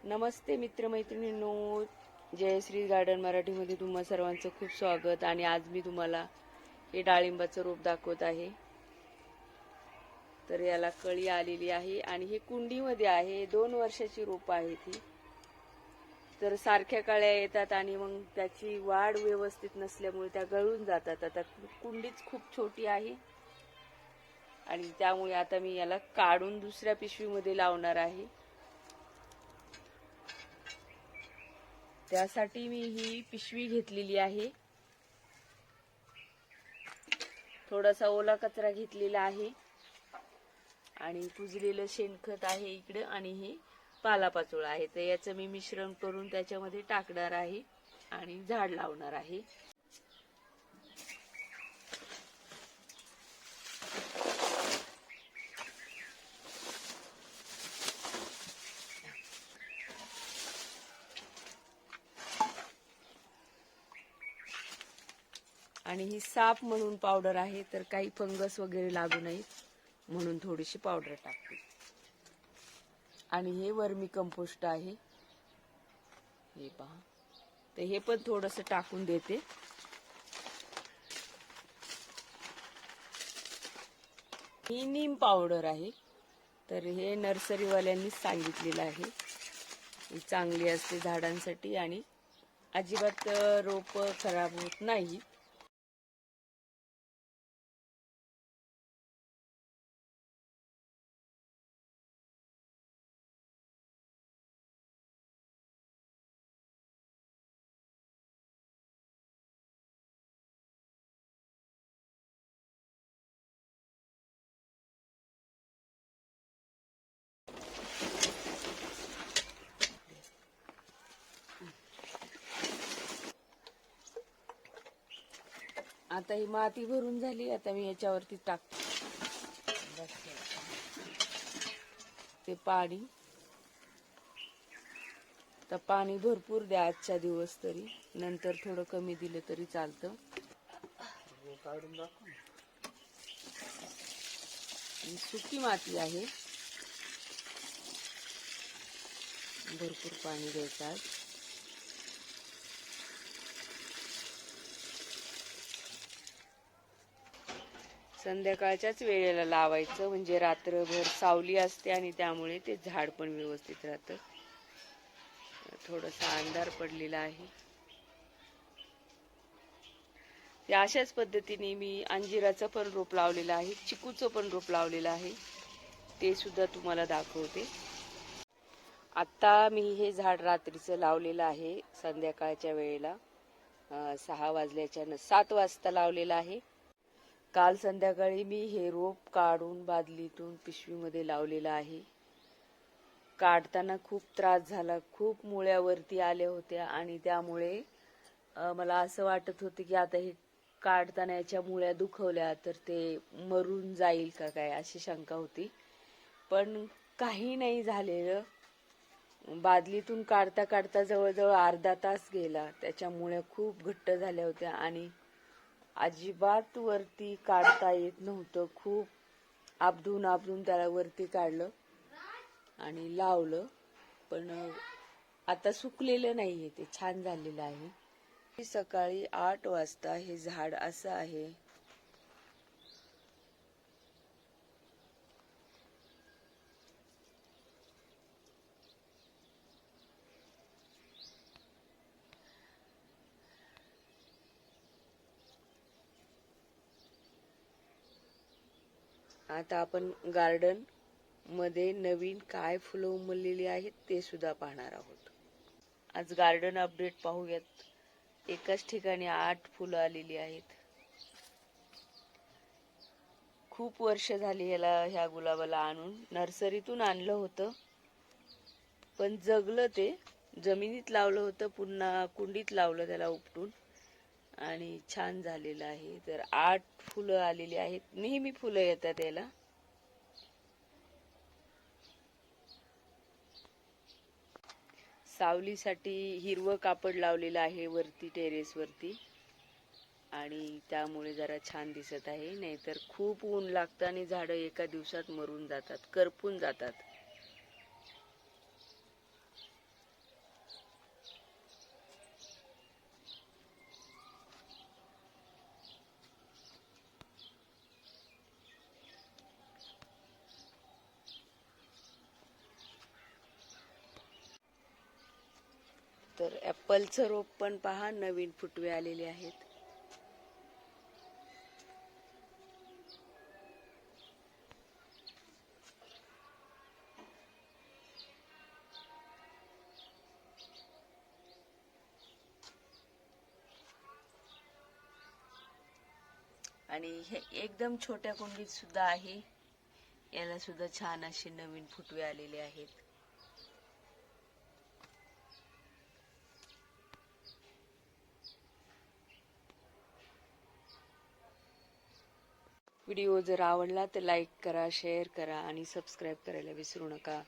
नमस्ते मित्रमैत्रिणींनो, Jayashree garden मराठीमध्ये तुम्हा सर्वांचं खूप स्वागत. आणि आज मी तुम्हाला हे डाळिंबाचं रोप दाखवत आहे. तर याला कळी आलेली आहे आणि हे कुंडीमध्ये आहे. 2 वर्षाची रोप आहे ती. तर सारख्या कळ्या येतात आणि मग त्याची वाढ व्यवस्थित नसल्यामुळे त्या गळून जातात. आता कुंडीच खूप छोटी आहे आणि त्यामुळे आता मी याला काढून दुसऱ्या पिशवीमध्ये लावणार आहे. त्यासाठी मी ही पिशवी घेतलेली आहे. थोडासा ओला कचरा घेतलेला आहे आणि कुजलेलं शेणखत आहे इकडे आणि हे पालापाचोळा आहे. तर याचं मी मिश्रण करून त्याच्यामध्ये टाकणार आहे आणि झाड लावणार आहे. आणि ही साप म्हणून पावडर आहे, तर काही फंगस वगैरे लागू नये म्हणून थोडीशी पावडर टाकते. आणि हे वर्मी कंपोस्ट आहे, हे पहा. तर हे पण थोडंसं टाकून देते. ही नीम पावडर आहे, तर हे नर्सरीवाल्यांनीच सांगितलेलं आहे. ही चांगली असते झाडांसाठी आणि अजिबात रोप खराब होत नाही. आता ही माती भरून झाली. आता मी याच्यावरती टाकते ते पाणी. तर पाणी भरपूर द्या आजच्या दिवस, तरी नंतर थोडं कमी दिलं तरी चालतं. सुकी माती आहे, भरपूर पाणी द्यायचं आज. संध्याकाळच्याच वेळेला लावायचं, म्हणजे रात्रभर सावली असते आणि त्यामुळे ते झाड पण व्यवस्थित राहतं. थोडासा अंधार पडलेला आहे. या अशाच पद्धतीने मी अंजिराचं पण रोप लावलेलं आहे, चिकूचं पण रोप लावलेलं आहे, ते सुद्धा तुम्हाला दाखवते. आता मी हे झाड रात्रीचं लावलेलं आहे, संध्याकाळच्या वेळेला 6 वाजल्याच्या 7 वाजता लावलेलं आहे. काल संध्याकाळी मी हे रोप काढून बादलीतून पिशवीमध्ये लावलेलं आहे. काढताना खूप त्रास झाला, खूप मुळ्यावरती आल्या होत्या आणि त्यामुळे मला असं वाटत होतं की आता हे काढताना याच्या मुळ्या दुखवल्या तर ते मरून जाईल का काय, अशी शंका होती. पण काही नाही झालेलं. बादलीतून काढता काढता जवळजवळ अर्धा तास गेला. त्याच्या मुळ्या खूप घट्ट झाल्या होत्या आणि अजिबात वरती काढता येत नव्हतं. खूप आपदून आपदून त्याला वरती काढलं आणि लावलं, पण आता सुकलेलं नाहीये, ते छान झालेलं आहे. सकाळी 8 वाजता हे झाड असं आहे. आता आपण गार्डन मध्ये नवीन काय फुलं उमललेली आहेत ते सुद्धा पाहणार आहोत. आज गार्डन अपडेट पाहूयात. एकाच ठिकाणी 8 फुलं आलेली आहेत. खूप वर्ष झाली याला, ह्या गुलाबाला आणून. नर्सरीतून आणलं होतं, पण जगलं. ते जमिनीत लावलं होतं, पुन्हा कुंडीत लावलं त्याला उपटून आणि छान झालेलं आहे. तर 8 फुलं आलेली आहेत. नेहमी फुलं येतात याला. सावलीसाठी हिरवं कापड लावलेलं आहे वरती टेरेस वरती आणि त्यामुळे जरा छान दिसत आहे. नाहीतर खूप ऊन लागतं आणि झाडं एका दिवसात मरून जातात, करपून जातात. तर ॲपलचं रोप पण पहा, नवीन फुटवे आलेले आहेत. आणि हे एकदम छोट्या कुंडीत सुद्धा आहे, याला सुद्धा छान असे नवीन फुटवे आलेले आहेत. व्हिडिओ जर आवडला तर लाईक करा, शेअर करा आणि सबस्क्राईब करायला विसरू नका.